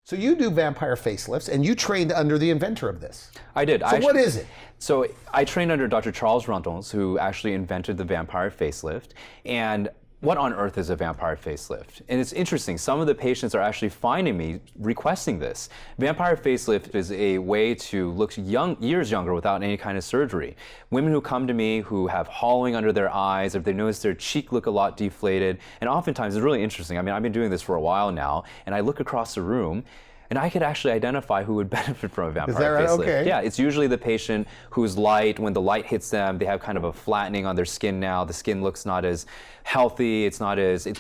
So you do vampire facelifts, and you trained under the inventor of this. I did. So what is it? So I trained under Dr. Charles Runtles, who actually invented the vampire facelift. And what on earth is a vampire facelift? And it's interesting, some of the patients are actually finding me requesting this. Vampire facelift is a way to look years younger without any kind of surgery. Women who come to me who have hollowing under their eyes, or they notice their cheek look a lot deflated, and oftentimes it's really interesting. I mean, I've been doing this for a while now, and I look across the room, and I could actually identify who would benefit from a vampire facelift. Okay. Yeah, it's usually the patient who's light. When the light hits them, they have kind of a flattening on their skin now. The skin looks not as healthy. It's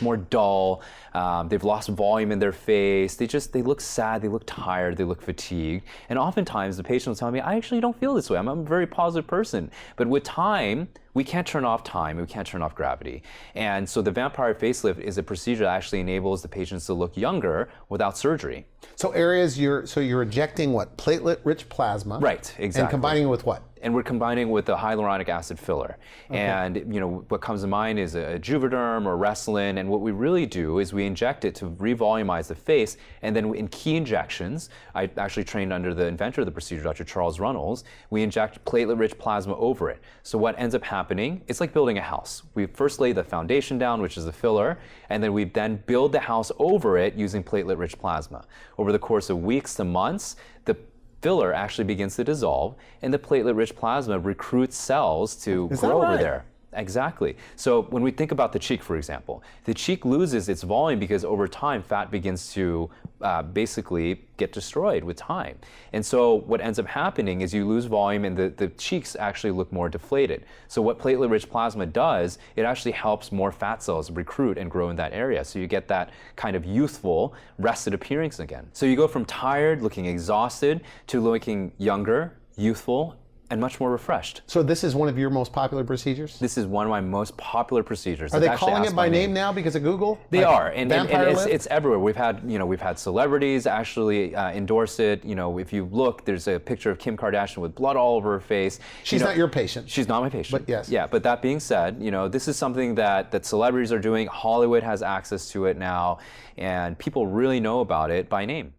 more dull. They've lost volume in their face. They look sad. They look tired. They look fatigued. And oftentimes the patient will tell me, I actually don't feel this way. I'm a very positive person. But with time, we can't turn off time, we can't turn off gravity. And so the vampire facelift is a procedure that actually enables the patients to look younger without surgery. So you're injecting what? Platelet-rich plasma. Right, exactly. And combining it with what? And we're combining with a hyaluronic acid filler. Okay. And what comes to mind is a Juvederm or Restylane, and what we really do is we inject it to revolumize the face, and then in key injections, I actually trained under the inventor of the procedure, Dr. Charles Runtles, we inject platelet-rich plasma over it. So what ends up happening, it's like building a house. We first lay the foundation down, which is the filler, and then we build the house over it using platelet-rich plasma. Over the course of weeks to months, the filler actually begins to dissolve, and the platelet-rich plasma recruits cells to grow over there. Exactly. So when we think about the cheek, for example, the cheek loses its volume because over time fat begins to basically get destroyed with time. And so what ends up happening is you lose volume and the cheeks actually look more deflated. So what platelet-rich plasma does, it actually helps more fat cells recruit and grow in that area. So you get that kind of youthful, rested appearance again. So you go from tired, looking exhausted, to looking younger, youthful, and much more refreshed. So this is one of your most popular procedures? This is one of my most popular procedures. Are they calling it by name now because of Google? They are, and it's everywhere. We've had celebrities actually endorse it. If you look, there's a picture of Kim Kardashian with blood all over her face. She's not your patient. She's not my patient. But yes. Yeah, but that being said, this is something that celebrities are doing. Hollywood has access to it now, and people really know about it by name.